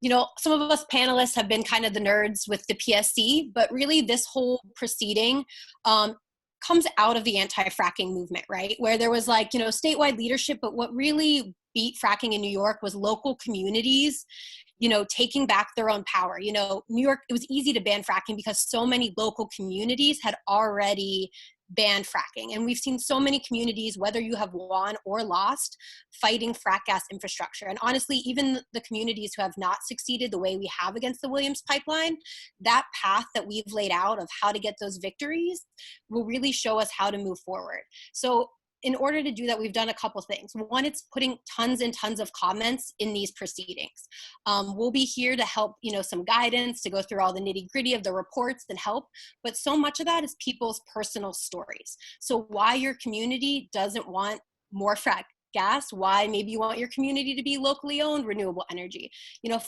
you know, some of us panelists have been kind of the nerds with the PSC, but really this whole proceeding comes out of the anti-fracking movement, right? Where there was, like, you know, statewide leadership, but what really beat fracking in New York was local communities, you know, taking back their own power. You know, New York, it was easy to ban fracking because so many local communities had already banned fracking. And we've seen so many communities, whether you have won or lost, fighting frack gas infrastructure. And honestly, even the communities who have not succeeded the way we have against the Williams pipeline, that path that we've laid out of how to get those victories will really show us how to move forward. So in order to do that, we've done a couple things. One, it's putting tons and tons of comments in these proceedings. We'll be here to help, some guidance to go through all the nitty gritty of the reports and help, but so much of that is people's personal stories. So why your community doesn't want more frac gas, why maybe you want your community to be locally owned renewable energy.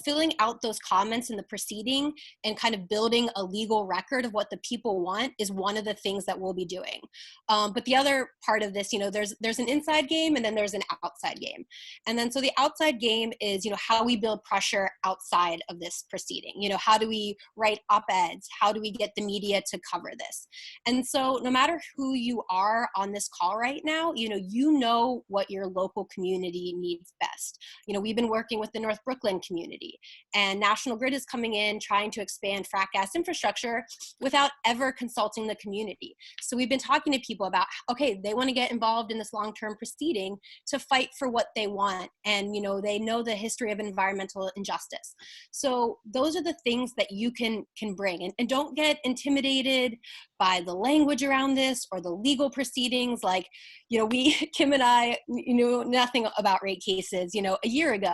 Filling out those comments in the proceeding and kind of building a legal record of what the people want is one of the things that we'll be doing. But the other part of this, there's an inside game and then there's an outside game. And then so the outside game is, how we build pressure outside of this proceeding. How do we write op-eds? How do we get the media to cover this? And so no matter who you are on this call right now, you know what your local community needs best. We've been working with the North Brooklyn community, and National Grid is coming in trying to expand frac gas infrastructure without ever consulting the community. So we've been talking to people about, okay, they want to get involved in this long-term proceeding to fight for what they want. And, they know the history of environmental injustice. So those are the things that you can bring. And don't get intimidated by the language around this or the legal proceedings. Like, Kim and I knew nothing about rate cases, a year ago.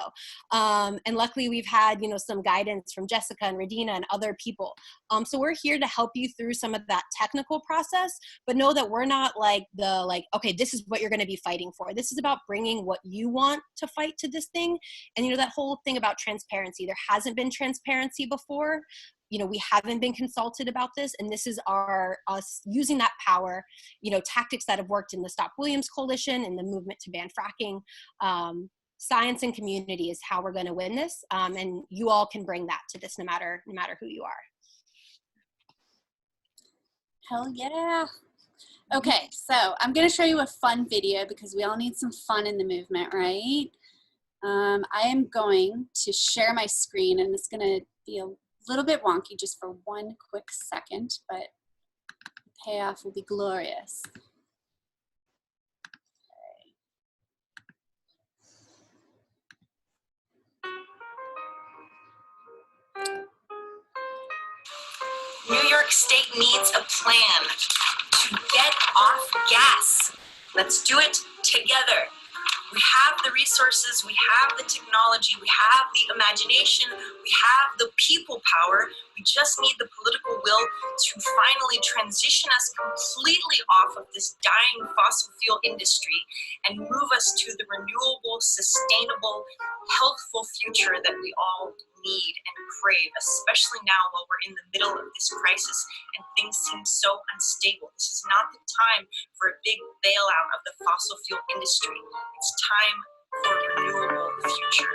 And luckily we've had, some guidance from Jessica and Radina and other people. So we're here to help you through some of that technical process, but know that we're not okay, this is what you're going to be fighting for. This is about bringing what you want to fight to this thing. And, that whole thing about transparency, there hasn't been transparency before. We haven't been consulted about this, and this is us using that power, tactics that have worked in the Stop Williams Coalition and the movement to ban fracking. Science and community is how we're going to win this, and you all can bring that to this no matter who you are. Hell yeah. Okay, so I'm going to show you a fun video because we all need some fun in the movement, right? I am going to share my screen, and it's going to be a little bit wonky just for one quick second, but the payoff will be glorious. New York State needs a plan to get off gas. Let's do it together. We have the resources, we have the technology, we have the imagination, we have the people power. We just need the political will to finally transition us completely off of this dying fossil fuel industry and move us to the renewable, sustainable, healthful future that we all need and crave, especially now while we're in the middle of this crisis and things seem so unstable. This is not the time for a big bailout of the fossil fuel industry. It's time for a renewable future.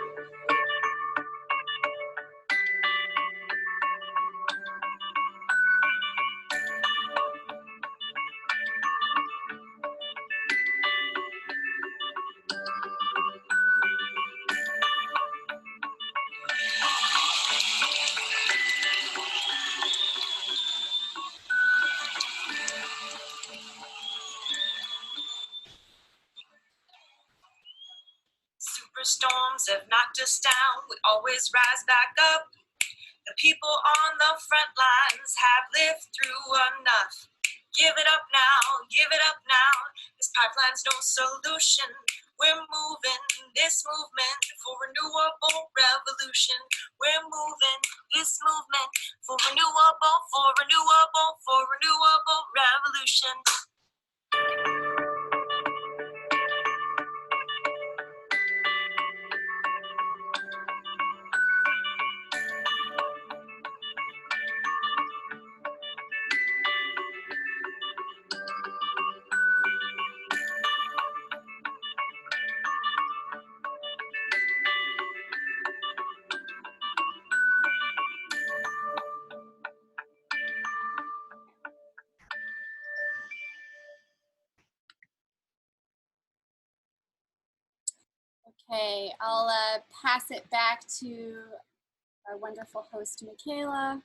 Superstorms have knocked us down, we always rise back up. The people on the front lines have lived through enough. Give it up now, give it up now. This pipeline's no solution. We're moving this movement for renewable revolution. We're moving this movement for renewable revolution. Okay, I'll pass it back to our wonderful host, Michaela.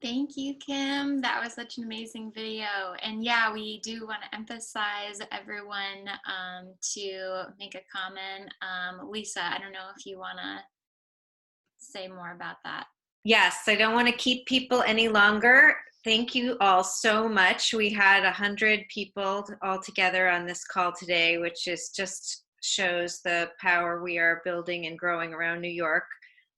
Thank you, Kim. That was such an amazing video. And yeah, we do want to emphasize everyone to make a comment. Lisa, I don't know if you want to say more about that. Yes, I don't want to keep people any longer. Thank you all so much. We had 100 people all together on this call today, which is just shows the power we are building and growing around New York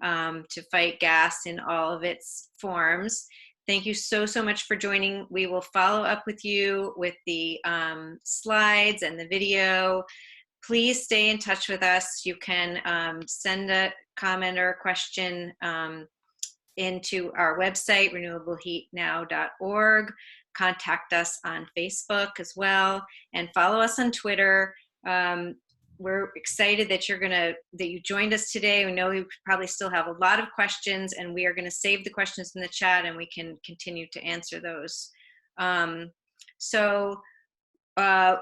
to fight gas in all of its forms. Thank you so much for joining. We will follow up with you with the slides and the video. Please stay in touch with us. You can send a comment or a question into our website, renewableheatnow.org. Contact us on Facebook as well, and follow us on Twitter. We're excited that you joined us today. We know you probably still have a lot of questions, and we are going to save the questions in the chat, and we can continue to answer those.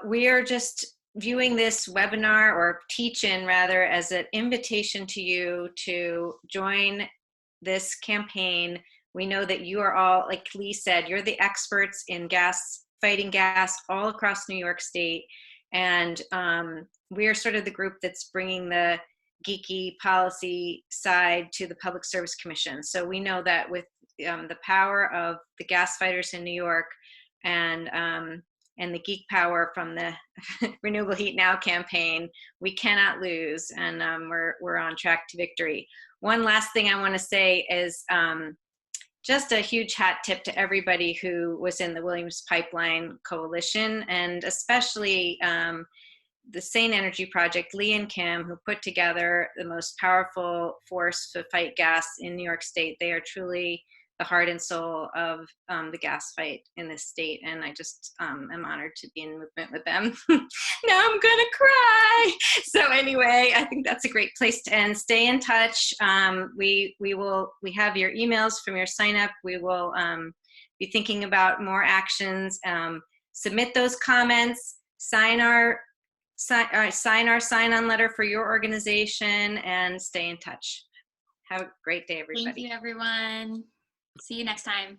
We are just viewing this webinar, or teach-in rather, as an invitation to you to join this campaign. We know that you are all, like Lee said, you're the experts in fighting gas all across New York State. And we are sort of the group that's bringing the geeky policy side to the Public Service Commission. So we know that with the power of the gas fighters in New York and the geek power from the Renewable Heat Now campaign, we cannot lose, and we're on track to victory. One last thing I want to say is just a huge hat tip to everybody who was in the Williams Pipeline Coalition, and especially the Sane Energy Project, Lee and Kim, who put together the most powerful force to fight gas in New York State. They are truly the heart and soul of the gas fight in this state, and I just am honored to be in movement with them. Now I'm gonna cry. So anyway, I think that's a great place to end. Stay in touch. We have your emails from your sign up. We will be thinking about more actions. Submit those comments. Sign our sign-on letter for your organization, and stay in touch. Have a great day, everybody. Thank you, everyone. See you next time.